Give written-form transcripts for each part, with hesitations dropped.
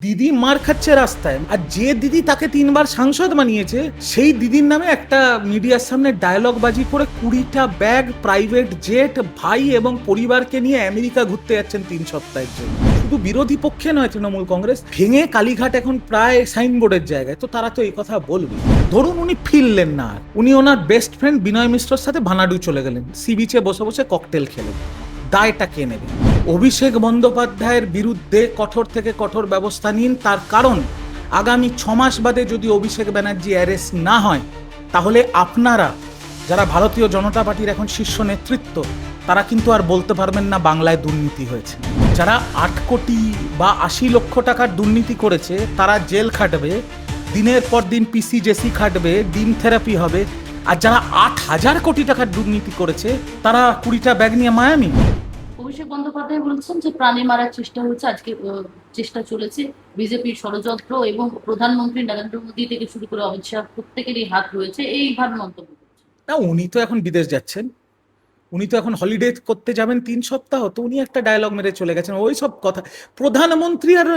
দিদি মার খাচ্ছে রাস্তায়, আর যে দিদি তাকে 3বার সাংসদ বানিয়েছে সেই দিদির নামে একটা মিডিয়ার সামনে ডায়লগ বাজি করে 20টা ব্যাগ, প্রাইভেট জেট, ভাই এবং পরিবারকে নিয়ে আমেরিকা ঘুরতে যাচ্ছেন 3 সপ্তাহের জন্য। শুধু বিরোধী পক্ষে নয়, তৃণমূল কংগ্রেস ভেঙে কালীঘাট এখন প্রায় সাইনবোর্ডের জায়গায়, তো তারা তো এই কথা বলবে। ধরুন উনি ফিরলেন না, উনি ওনার বেস্ট ফ্রেন্ড বিনয় মিশ্রর সাথে ভানাডু চলে গেলেন, সি বিচে বসে বসে ককটেল খেলেন, দায়টা কে নেবে? অভিষেক বন্দ্যোপাধ্যায়ের বিরুদ্ধে কঠোর থেকে কঠোর ব্যবস্থা নিন, তার কারণ আগামী 6 মাস বাদে যদি অভিষেক ব্যানার্জি অ্যারেস্ট না হয়, তাহলে আপনারা যারা ভারতীয় জনতা পার্টির এখন শীর্ষ নেতৃত্ব, তারা কিন্তু আর বলতে পারবেন না বাংলায় দুর্নীতি হয়েছে। যারা 8 কোটি বা 80 লক্ষ টাকার দুর্নীতি করেছে তারা জেল খাটবে, দিনের পর দিন পিসি জেসি খাটবে, ডিম থেরাপি হবে। আর যারা 8,000 কোটি টাকার দুর্নীতি করেছে তারা 20টা ব্যাগ নিয়ে মায়ামি। অভিষেক বন্দ্যোপাধ্যায় বলছেন যে প্রাণে মারার চেষ্টা হচ্ছে, আজকে চেষ্টা চলেছে, বিজেপির ষড়যন্ত্র এবং প্রধানমন্ত্রী নরেন্দ্র মোদী থেকে শুরু করে অমিত শাহ প্রত্যেকেরই হাত রয়েছে, এইভাবে মন্তব্য করছেন। না, উনি তো এখন বিদেশ যাচ্ছেন, উনি তো এখন হলিডে করতে যাবেন 3 সপ্তাহ, তো উনি একটা ডায়লগ মেরে চলে গেছেন ওই সব কথা। প্রধানমন্ত্রী আর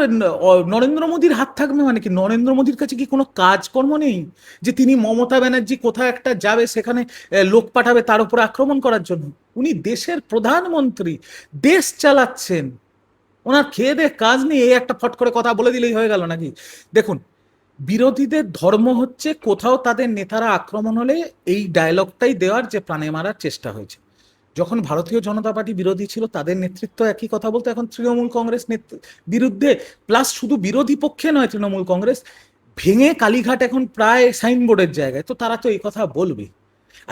নরেন্দ্র মোদীর হাত থাকবে মানে কি? নরেন্দ্র মোদীর কাছে কি কোনো কাজকর্ম নেই যে তিনি মমতা ব্যানার্জি কোথাও একটা যাবে সেখানে লোক পাঠাবে তার উপর আক্রমণ করার জন্য? উনি দেশের প্রধানমন্ত্রী, দেশ চালাচ্ছেন, ওনার খেয়ে দেয়ে কাজ নেই, এই একটা ফট করে কথা বলে দিলেই হয়ে গেল নাকি? দেখুন, বিরোধীদের ধর্ম হচ্ছে কোথাও তাদের নেতারা আক্রমণ হলে এই ডায়লগটাই দেওয়ার যে প্রাণে মারার চেষ্টা হয়েছে। যখন ভারতীয় জনতা পার্টি বিরোধী ছিল তাদের নেতৃত্ব একই কথা বলতো, এখন তৃণমূল কংগ্রেস বিরুদ্ধে, প্লাস শুধু বিরোধী পক্ষে নয়, তৃণমূল কংগ্রেস ভেঙে কালীঘাট এখন প্রায় সাইনবোর্ডের জায়গায়, তো তারা তো এই কথা বলবে।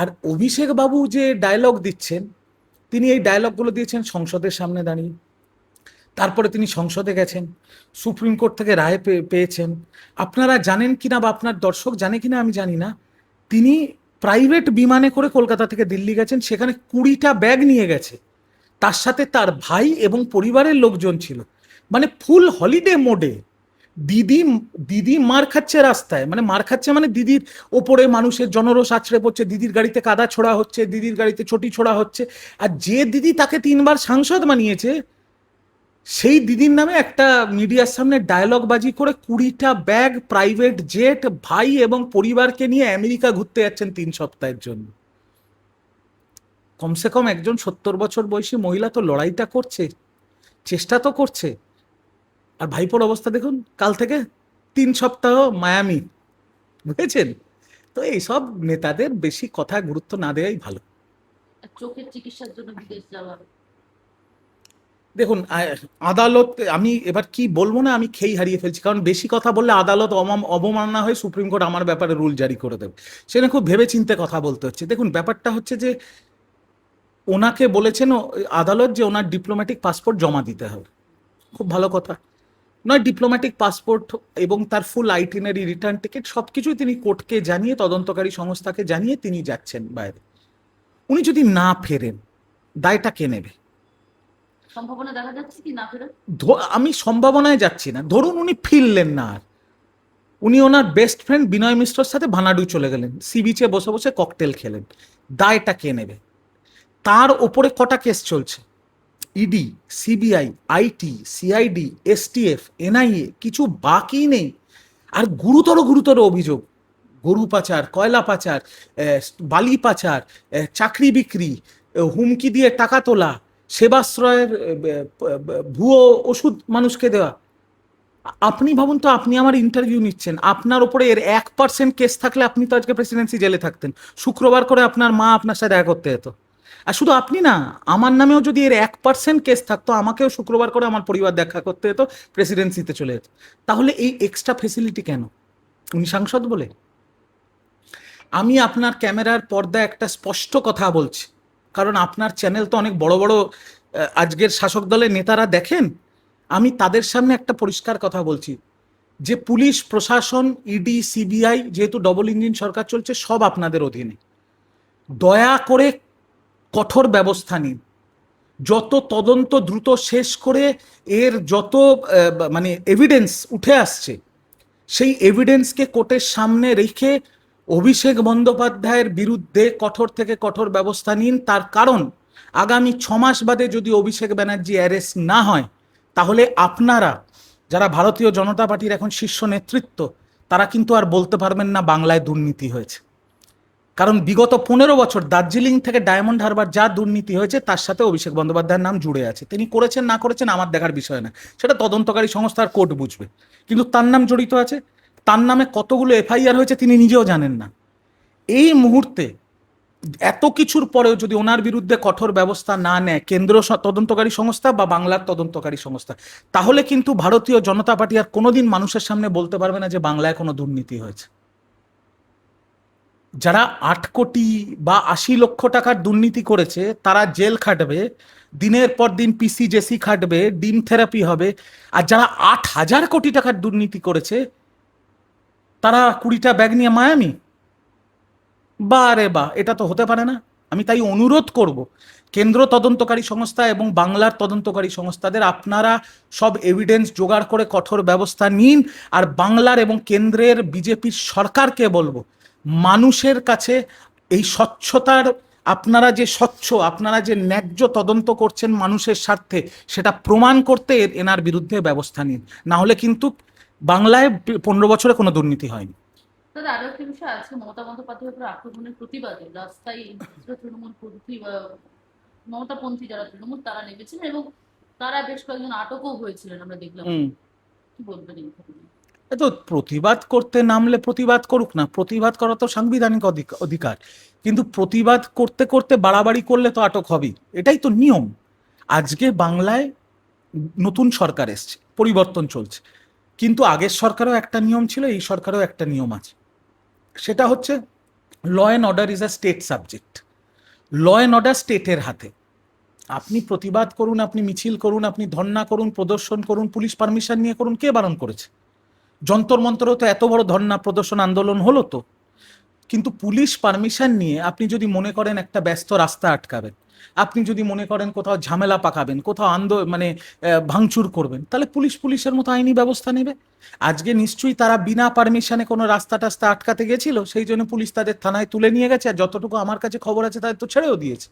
আর অভিষেক বাবু যে ডায়লগ দিচ্ছেন, তিনি এই ডায়লগগুলো দিয়েছেন সংসদের সামনে দাঁড়িয়ে, তারপরে তিনি সংসদে গেছেন, সুপ্রিম কোর্ট থেকে রায় পেয়েছেন। আপনারা জানেন কিনা বা আপনার দর্শক জানে কিনা আমি জানি না, তিনি প্রাইভেট বিমানে করে কলকাতা থেকে দিল্লি গেছেন, সেখানে 20টা ব্যাগ নিয়ে গেছে, তার সাথে তার ভাই এবং পরিবারের লোকজন ছিল, মানে ফুল হলিডে মোডে। দিদি দিদি মার খাচ্ছে রাস্তায়, মানে মার খাচ্ছে মানে দিদির ওপরে মানুষের জনরোষ আছড়ে পড়ছে, দিদির গাড়িতে কাদা ছোড়া হচ্ছে, দিদির গাড়িতে চটি ছোড়া হচ্ছে। আর যে দিদি তাকে 3বার সাংসদ বানিয়েছে সেই দিদির নামে একটা মিডিয়ার সামনে ডায়লগ বাজি করে 20টা ব্যাগ, প্রাইভেট জেট, ভাই এবং পরিবারকে নিয়ে আমেরিকা ঘুরতে যাচ্ছেন 3 সপ্তাহের জন্য। কমসে কম একজন 70 বছর বয়সী মহিলা তো লড়াইটা করছে, চেষ্টা তো করছে। আর ভাইপোর অবস্থা দেখুন, কাল থেকে 3 সপ্তাহ মায়ামি, বুঝেছেন? তো এইসব নেতাদের বেশি কথা গুরুত্ব না দেওয়াই ভালো। চোখের চিকিৎসার জন্য বিদেশ যাওয়া। দেখুন, আদালত, আমি এবার কি বলবো না, আমি খেই হারিয়ে ফেলছি, কারণ বেশি কথা বললে আদালত অবমাননা হয়ে সুপ্রিম কোর্ট আমার ব্যাপারে রুল জারি করে দেবে, সেটা খুব ভেবে চিন্তে কথা বলতে হচ্ছে। দেখুন, ব্যাপারটা হচ্ছে যে ওনাকে বলেছেন আদালত যে ওনার ডিপ্লোম্যাটিক পাসপোর্ট জমা দিতে হবে, খুব ভালো কথা নয়? ডিপ্লোম্যাটিক পাসপোর্ট এবং তার ফুল আইটিনারি, রিটার্ন টিকিট সবকিছুই তিনি কোর্টকে জানিয়ে, তদন্তকারী সংস্থাকে জানিয়ে তিনি যাচ্ছেন বাইরে। উনি যদি না ফেরেন, দায়টা কে নেবে? সম্ভাবনা দেখা যাচ্ছে কি না ফেরত? আমি সম্ভাবনায় যাচ্ছি না, ধরুন উনি ফিরলেন না, আর উনি ওনার বেস্ট ফ্রেন্ড বিনয় মিশ্রর সাথে ভানাডু চলে গেলেন, সি বিচে বসে বসে ককটেল খেলেন, দায়টা কে নেবে? তার ওপরে কটা কেস চলছে? ED, CBI, IT, CID, STF, NIA, কিছু বাকি নেই। আর গুরুতর গুরুতর অভিযোগ, গরু পাচার, কয়লা পাচার, বালি পাচার, চাকরি বিক্রি, হুমকি দিয়ে টাকা তোলা, সেবাশ্রয়ের ভুয়ো ওষুধ মানুষকে দেওয়া। আপনি ভাবুন তো, আপনি আমার ইন্টারভিউ নিচ্ছেন, আপনার ওপরে এর 1% কেস থাকলে আপনি তো আজকে প্রেসিডেন্সি জেলে থাকতেন, শুক্রবার করে আপনার মা আপনার সাথে দেখা করতে যেত। আর শুধু আপনি না, আমার নামেও যদি এর 1% কেস থাকতো, আমাকেও শুক্রবার করে আমার পরিবার দেখা করতে যেত, প্রেসিডেন্সিতে চলে যেত। তাহলে এই এক্সট্রা ফেসিলিটি কেন? উনি সাংসদ বলে? আমি আপনার ক্যামেরার পর্দায় একটা স্পষ্ট কথা বলছি, কারণ আপনার চ্যানেল তো অনেক বড় বড় আজকের শাসক দলের নেতারা দেখেন। আমি তাদের সামনে একটা পরিষ্কার কথা বলছি যে পুলিশ প্রশাসন, ইডি, সিবিআই, যেহেতু ডবল ইঞ্জিন সরকার চলছে, সব আপনাদের অধীনে। দয়া করে কঠোর ব্যবস্থা নিন, যত তদন্ত দ্রুত শেষ করে এর যত মানে এভিডেন্স উঠে আসছে, সেই এভিডেন্সকে কোর্টের সামনে রেখে অভিষেক বন্দ্যোপাধ্যায়ের বিরুদ্ধে কঠোর থেকে কঠোর ব্যবস্থা নিন, তার কারণ আগামী 6 মাস বাদে যদি অভিষেক ব্যানার্জি অ্যারেস্ট না হয়, তাহলে আপনারা যারা ভারতীয় জনতা পার্টির এখন শীর্ষ নেতৃত্ব, তারা কিন্তু আর বলতে পারবেন না বাংলায় দুর্নীতি হয়েছে। কারণ বিগত 15 বছর দার্জিলিং থেকে ডায়মন্ড হারবার যা দুর্নীতি হয়েছে তার সাথে অভিষেক বন্দ্যোপাধ্যায়ের নাম জুড়ে আছে। তিনি করেছেন না করেছেন আমার দেখার বিষয় না, সেটা তদন্তকারী সংস্থার কোর্ট বুঝবে, কিন্তু তার নাম জড়িত আছে। তার নামে কতগুলো এফআইআর হয়েছে তিনি নিজেও জানেন না। এই মুহূর্তে এত কিছুর পরেও যদি ওনার বিরুদ্ধে কঠোর ব্যবস্থা না নেয় কেন্দ্র তদন্তকারী সংস্থা বা বাংলার তদন্তকারী সংস্থা, তাহলে কিন্তু ভারতীয় জনতা পার্টি আর কোনোদিন মানুষের সামনে বলতে পারবে না যে বাংলায় কোনো দুর্নীতি হয়েছে। যারা 8 কোটি বা 80 লক্ষ টাকার দুর্নীতি করেছে তারা জেল খাটবে, দিনের পর দিন পিসিজেসি খাটবে, ডিম থেরাপি হবে। আর যারা 8,000 কোটি টাকার দুর্নীতি করেছে তারা 20টা ব্যাগ নিয়ে মায়ামি। বা রে বা, এটা তো হতে পারে না। আমি তাই অনুরোধ করব কেন্দ্র তদন্তকারী সংস্থা এবং বাংলার তদন্তকারী সংস্থাদের, আপনারা সব এভিডেন্স জোগাড় করে কঠোর ব্যবস্থা নিন। আর বাংলার এবং কেন্দ্রের বিজেপির সরকারকে বলবো, মানুষের কাছে এই স্বচ্ছতার, আপনারা যে স্বচ্ছ, আপনারা যে ন্যায্য তদন্ত করছেন মানুষের স্বার্থে, সেটা প্রমাণ করতে এনার বিরুদ্ধে ব্যবস্থা নিন। না হলে কিন্তু বাংলায় 15 বছরে কোনো দুর্নীতি হয়নি। দাদা, আরো একটা বিষয় আছে, মমতা বন্দ্যোপাধ্যায়ের উপর আক্রমণের প্রতিবাদে রাস্তায় তৃণমূল মমতাপন্থী যারা তৃণমূল তারা নেমেছিলেন এবং তারা বেশ কয়েকজন আটকও হয়েছিলেন, আমরা দেখলাম। কি বলবেন এই ঘটনায়? তো প্রতিবাদ করতে নামলে প্রতিবাদ করুক না, প্রতিবাদ করা তো সাংবিধানিক অধিকার, কিন্তু প্রতিবাদ করতে করতে বাড়াবাড়ি করলে তো আটক হবেই, এটাই তো নিয়ম। আজকে বাংলায় নতুন সরকার এসছে, পরিবর্তন চলছে, কিন্তু আগের সরকারও একটা নিয়ম ছিল, এই সরকারও একটা নিয়ম আছে। সেটা হচ্ছে law and order is a state subject. Law and order স্টেটের হাতে। আপনি প্রতিবাদ করুন, আপনি মিছিল করুন, আপনি ধর্ণা করুন, প্রদর্শন করুন, পুলিশ পারমিশন নিয়ে করুন, কে বারণ করেছে? যন্তর মন্তরেও তো এত বড় ধর্ণা প্রদর্শন আন্দোলন হলো তো। কিন্তু পুলিশ পারমিশন নিয়ে আপনি যদি মনে করেন একটা ব্যস্ত রাস্তা আটকাবেন, আপনি যদি মনে করেন কোথাও ঝামেলা পাকাবেন, কোথাও ভাঙচুর করবেন, তাহলে পুলিশের মতো আইনি ব্যবস্থা নেবে। আজকে নিশ্চয়ই তারা বিনা পারমিশনে কোনো রাস্তা টাস্তা আটকাতে গেছিল, সেই জন্য পুলিশ তাদের থানায় তুলে নিয়ে গেছে। আর যতটুকু আমার কাছে খবর আছে তাদের তো ছেড়েও দিয়েছে।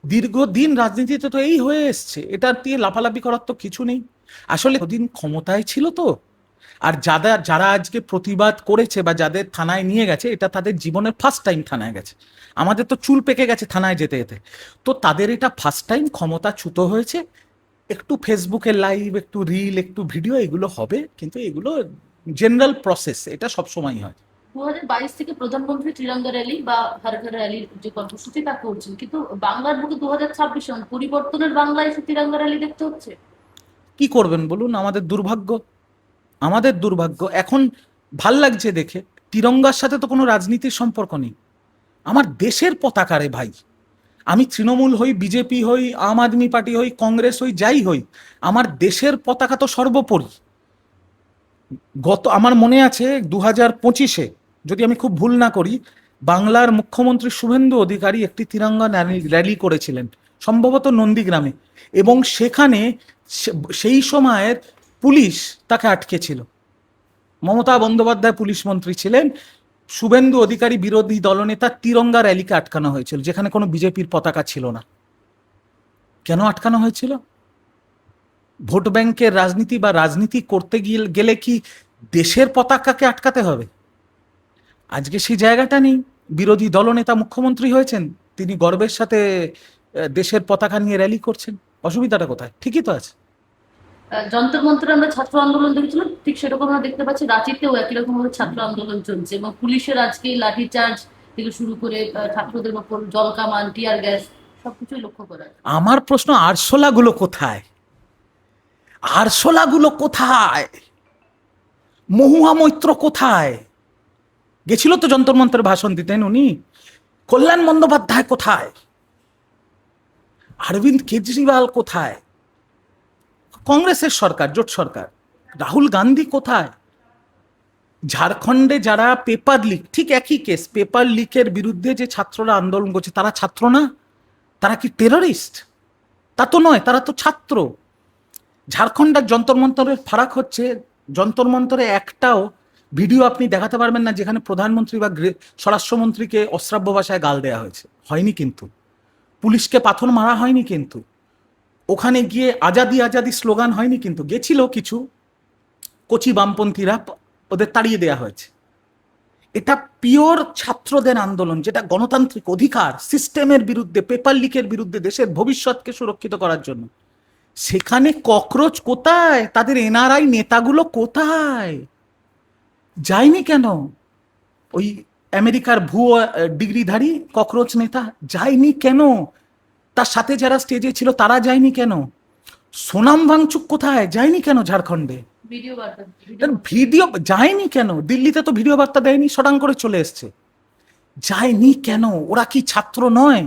দীর্ঘদিন রাজনীতিতে তো এই হয়ে এসছে, এটা দিয়ে লাফালাফি করার তো কিছু নেই। আসলে দিন ক্ষমতায় ছিল তো। আর যারা আজকে প্রতিবাদ করেছে বা যাদের থানায় নিয়ে গেছে, এটা তাদের জীবনের ফার্স্ট টাইম থানায় গেছে। আমাদের তো চুল পেকে গেছে থানায় যেতে যেতে। তো তাদের এটা ফার্স্ট টাইম ক্ষমতাচ্যুত হয়েছে। একটু ফেসবুকে লাইভ, একটু রিল, একটু ভিডিও, এগুলো হবে, কিন্তু এগুলো জেনারেল প্রসেস, এটা সবসময় হয়। 2022 থেকে প্রধানমন্ত্রী তিরঙ্গা র্যালি বা হর ঘর র্যালির যে কর্মসূচি তা করছেন, কিন্তু বাংলার বুকে 2026 সন পরিবর্তনের বাংলায় এসে তিরঙ্গা র্যালি দেখতে হচ্ছে। কি করবেন বলুন? আমাদের দুর্ভাগ্য, আমাদের দুর্ভাগ্য। এখন ভাল লাগছে দেখে, তিরঙ্গার সাথে তো কোনো রাজনীতির সম্পর্ক নেই। আমার দেশের পতাকা রে ভাই। আমি তৃণমূল হই, বিজেপি হই, আম আদমি পার্টি হই, কংগ্রেস হই, যাই হই, আমার দেশের পতাকা তো সর্বোপরি। আমার মনে আছে 2025-এ, যদি আমি খুব ভুল না করি, বাংলার মুখ্যমন্ত্রী শুভেন্দু অধিকারী একটি তিরঙ্গা র্যালি করেছিলেন, সম্ভবত নন্দীগ্রামে, এবং সেখানে সেই সময়ের পুলিশ তাকে আটকেছিল। মমতা বন্দ্যোপাধ্যায় পুলিশ মন্ত্রী ছিলেন, শুভেন্দু অধিকারী বিরোধী দলনেতা, তিরঙ্গা র্যালিকে আটকানো হয়েছিল যেখানে কোনো বিজেপির পতাকা ছিল না। কেন আটকানো হয়েছিল? ভোট ব্যাংকের রাজনীতি বা রাজনীতি করতে গেলে কি দেশের পতাকাকে আটকাতে হবে? আজকে সেই জায়গাটা নেই। বিরোধী দলনেতা মুখ্যমন্ত্রী হয়েছেন, তিনি গর্বের সাথে দেশের পতাকা নিয়ে র্যালি করছেন, অসুবিধাটা কোথায়? ঠিকই তো আছে। যন্তর মন্তরে আমরা ছাত্র আন্দোলন দেখেছিলাম, ঠিক সেরকম আমরা দেখতে পাচ্ছি রাঁচিতেও একই রকম ভাবে ছাত্র আন্দোলন চলছে এবং পুলিশের আজকে লাঠিচার্জ থেকে শুরু করে ছাত্রদের উপর জল কামান, টিয়ার গ্যাস সবকিছুই লক্ষ্য করা যায়। আমার প্রশ্ন, আরশোলাগুলো কোথায়? আরশোলাগুলো কোথায়? মহুয়া মৈত্র কোথায়? গেছিল তো যন্তর মন্ত্রের ভাষণ দিতেন উনি। কল্যাণ বন্দ্যোপাধ্যায় কোথায়? অরবিন্দ কেজরিওয়াল কোথায়? কংগ্রেসের সরকার, জোট সরকার। রাহুল গান্ধী কোথায়? ঝাড়খণ্ডে যারা পেপার লিক, ঠিক একই কেস, পেপার লিকের বিরুদ্ধে যে ছাত্ররা আন্দোলন করছে, তারা ছাত্র না? তারা কি টেররিস্ট? তা তো নয়, তারা তো ছাত্র। ঝাড়খণ্ড আর যন্তর মন্তরের ফারাক হচ্ছে, যন্তর মন্তরে একটাও ভিডিও আপনি দেখাতে পারবেন না যেখানে প্রধানমন্ত্রী বা স্বরাষ্ট্রমন্ত্রীকে অশ্রাব্য ভাষায় গাল দেওয়া হয়েছে, হয়নি। কিন্তু পুলিশকে পাথর মারা হয়নি, কিন্তু ওখানে গিয়ে আজাদি আজাদি স্লোগান হয়নি, কিন্তু গেছিল কিছু, কচি বামপন্থীরা ওদের তাড়িয়ে দেওয়া হয়েছে। এটা পিওর ছাত্রদের আন্দোলন, যেটা গণতান্ত্রিক অধিকার, সিস্টেমের বিরুদ্ধে, পেপার লিকের বিরুদ্ধে, দেশের ভবিষ্যৎকে সুরক্ষিত করার জন্য। সেখানে ককরোচ কোথায়? তাদের এনআরআই নেতাগুলো কোথায়? যায়নি কেন? ওই আমেরিকার ভুয়ো ডিগ্রিধারী ককরোচ নেতা যায়নি কেন? তার সাথে যারা স্টেজে ছিল তারা যায়নি কেন? সোনাম ভাঙচুক কোথায়? যায়নি কেন ঝাড়খণ্ডে? ভিডিও বার্তা ভিডিও যায়নি কেন? দিল্লিতে তো ভিডিও বার্তা দেয়নি, শটাং করে চলে এসছে। যায়নি কেন? ওরা কি ছাত্র নয়?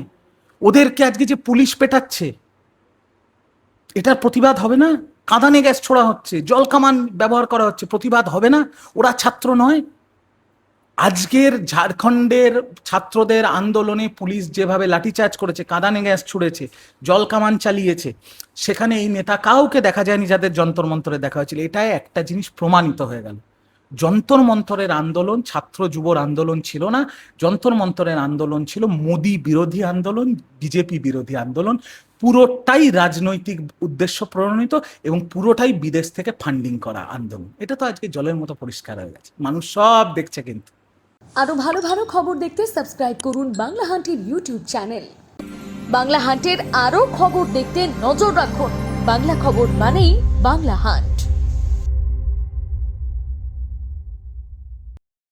ওদেরকে আজকে যে পুলিশ পেটাচ্ছে, এটার প্রতিবাদ হবে না? কাঁদানে গ্যাস ছোড়া হচ্ছে, জল কামান ব্যবহার করা হচ্ছে, প্রতিবাদ হবে না? ওরা ছাত্র নয়? আজকের ঝাড়খণ্ডের ছাত্রদের আন্দোলনে পুলিশ যেভাবে লাঠিচার্জ করেছে, কাঁদানে গ্যাস ছুড়েছে, জল কামান চালিয়েছে, সেখানে এই নেতা কাউকে দেখা যায়নি যাদের যন্তর মন্তরে দেখা হয়েছিল। এটাই একটা জিনিস প্রমাণিত হয়ে গেল। যন্তর মন্তরের আন্দোলন ছাত্র যুবর আন্দোলন ছিল না, যন্তর মন্তরের আন্দোলন ছিল মোদি বিরোধী আন্দোলন, বিজেপি বিরোধী আন্দোলন। পুরোটাই রাজনৈতিক উদ্দেশ্য প্রণোদিত এবং পুরোটাই বিদেশ থেকে ফান্ডিং করা আন্দোলন। এটা তো আজকে জলের মতো পরিষ্কার হয়ে গেছে, মানুষ সব দেখছে। কিন্তু আরো ভালো ভালো খবর দেখতে সাবস্ক্রাইব করুন বাংলা হান্টের ইউটিউব চ্যানেল। বাংলা হান্টের আরো খবর দেখতে নজর রাখুন। বাংলা খবর মানেই বাংলা হান্ট।